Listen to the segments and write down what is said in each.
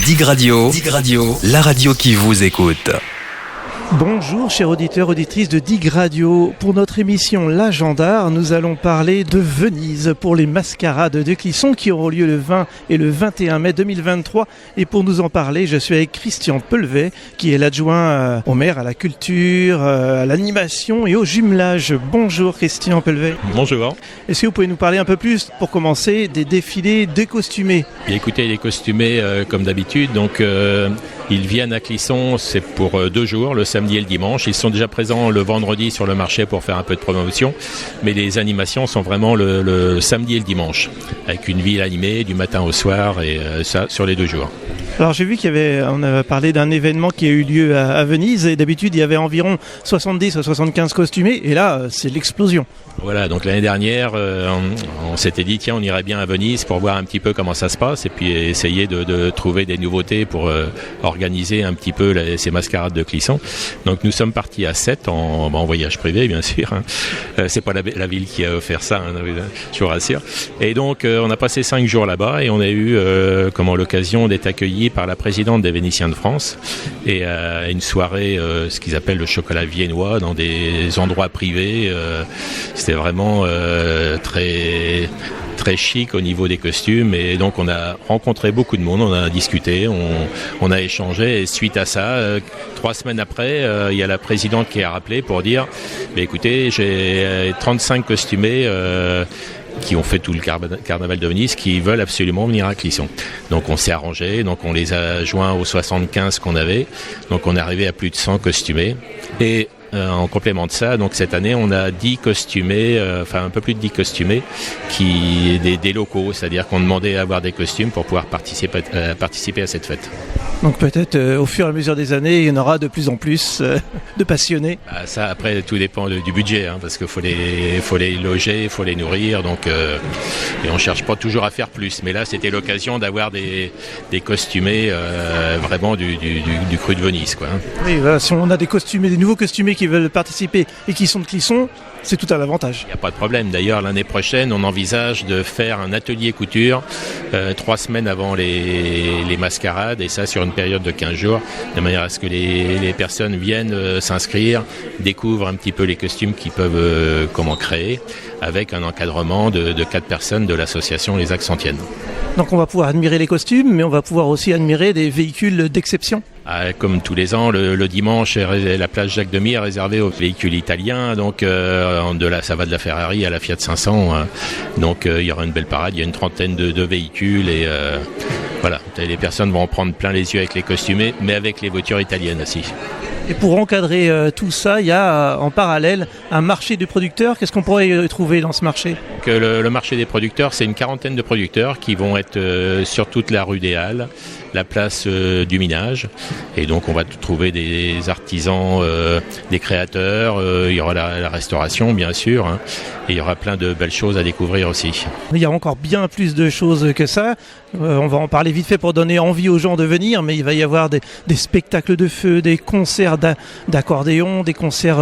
Dig Radio, la radio qui vous écoute. Bonjour chers auditeurs, auditrices de Dig Radio. Pour notre émission L'Agendar, nous allons parler de Venise pour les mascarades de Clisson qui auront lieu le 20 et le 21 mai 2023. Et pour nous en parler, je suis avec Christian Pelvet qui est l'adjoint au maire à la culture, à l'animation et au jumelage. Bonjour Christian Pelvet. Bonjour. Est-ce que vous pouvez nous parler un peu plus, pour commencer, des défilés décostumés? Bien, écoutez, les costumés comme d'habitude, donc ils viennent à Clisson, c'est pour 2 jours, le samedi et le dimanche. Ils sont déjà présents le vendredi sur le marché pour faire un peu de promotion, mais les animations sont vraiment le samedi et le dimanche, avec une ville animée du matin au soir et ça sur les 2 jours. Alors j'ai vu on avait parlé d'un événement qui a eu lieu à Venise et d'habitude il y avait environ 70 à 75 costumés et là c'est l'explosion. Voilà, donc l'année dernière on s'était dit tiens on irait bien à Venise pour voir un petit peu comment ça se passe et puis essayer de trouver des nouveautés pour organiser un petit peu ces mascarades de Clisson. Donc nous sommes partis à 7 en voyage privé bien sûr, hein. C'est pas la ville qui a offert ça, hein, je vous rassure. Et donc on a passé 5 jours là-bas et on a eu l'occasion d'être accueillis par la présidente des Vénitiens de France et une soirée, ce qu'ils appellent le chocolat viennois dans des endroits privés. C'était vraiment très très chic au niveau des costumes et donc on a rencontré beaucoup de monde, on a discuté, on a échangé et suite à ça, 3 semaines après, il y a la présidente qui a rappelé pour dire écoutez, j'ai 35 costumés qui ont fait tout le carnaval de Venise, qui veulent absolument venir à Clisson. Donc on s'est arrangé, donc on les a joints aux 75 qu'on avait, donc on est arrivé à plus de 100 costumés. Et en complément de ça, donc cette année on a 10 costumés, un peu plus de 10 costumés, des locaux, c'est-à-dire qu'on demandait à avoir des costumes pour pouvoir participer à cette fête. Donc peut-être au fur et à mesure des années, il y en aura de plus en plus de passionnés. Ça après tout dépend du budget, hein, parce qu'il faut les loger, il faut les nourrir, donc et on cherche pas toujours à faire plus. Mais là c'était l'occasion d'avoir des costumés vraiment du cru de Venise, quoi. Oui, voilà, si on a des nouveaux costumés qui veulent participer et qui sont de Clisson, c'est tout à l'avantage. Il n'y a pas de problème. D'ailleurs, l'année prochaine, on envisage de faire un atelier couture 3 semaines avant les mascarades, et ça sur une période de 15 jours, de manière à ce que les personnes viennent s'inscrire, découvrent un petit peu les costumes qu'ils peuvent créer, avec un encadrement de 4 personnes de l'association Les Accentiennes. Donc on va pouvoir admirer les costumes, mais on va pouvoir aussi admirer des véhicules d'exception. Comme tous les ans, le dimanche, la place Jacques Demy est réservée aux véhicules italiens. Donc, ça va de la Ferrari à la Fiat 500. Donc, il y aura une belle parade. Il y a une trentaine de véhicules et voilà. Les personnes vont en prendre plein les yeux avec les costumés, mais avec les voitures italiennes aussi. Et pour encadrer tout ça, il y a en parallèle un marché de producteurs. Qu'est-ce qu'on pourrait trouver dans ce marché ? Le marché des producteurs, c'est une 40aine de producteurs qui vont être sur toute la rue des Halles, la place du Minage. Et donc on va trouver des artisans, des créateurs, il y aura la restauration bien sûr, hein, et il y aura plein de belles choses à découvrir aussi. Il y a encore bien plus de choses que ça. On va en parler vite fait pour donner envie aux gens de venir, mais il va y avoir des spectacles de feu, des concerts d'accordéon, des concerts,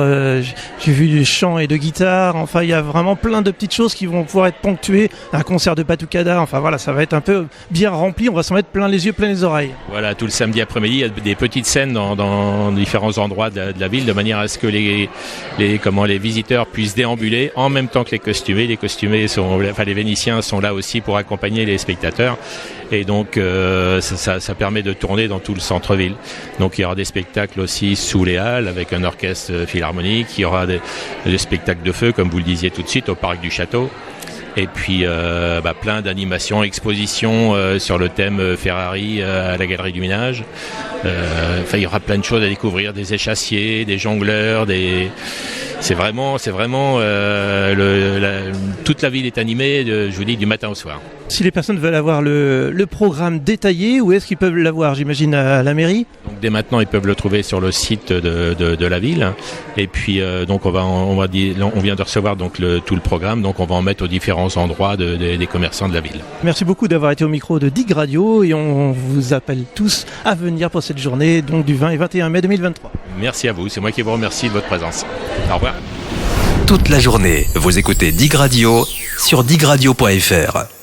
j'ai vu du chant et de guitare, enfin il y a vraiment plein de petites choses qui vont pouvoir être ponctuées, un concert de batucada, enfin voilà, ça va être un peu bien rempli, on va s'en mettre plein les yeux, plein les oreilles. Voilà, tout le samedi après-midi, il y a des petites scènes dans différents endroits de la ville, de manière à ce que les visiteurs puissent déambuler en même temps que les costumés. Les costumés les Vénitiens sont là aussi pour accompagner les spectateurs. Et donc ça permet de tourner dans tout le centre-ville. Donc il y aura des spectacles aussi sous les Halles avec un orchestre philharmonique, il y aura des spectacles de feu comme vous le disiez tout de suite au parc du Château. Et puis plein d'animations, expositions sur le thème Ferrari à la Galerie du Minage. Il y aura plein de choses à découvrir, des échassiers, des jongleurs, c'est vraiment toute la ville est animée, je vous dis, du matin au soir. Si les personnes veulent avoir le programme détaillé, où est-ce qu'ils peuvent l'avoir ? J'imagine à la mairie. Donc dès maintenant, ils peuvent le trouver sur le site de la ville. Et puis donc on vient de recevoir donc tout le programme, donc on va en mettre aux différents endroits des commerçants de la ville. Merci beaucoup d'avoir été au micro de Dig Radio et on vous appelle tous à venir pour cette journée donc du 20 et 21 mai 2023. Merci à vous, c'est moi qui vous remercie de votre présence. Au revoir. Toute la journée, vous écoutez Dig Radio sur digradio.fr.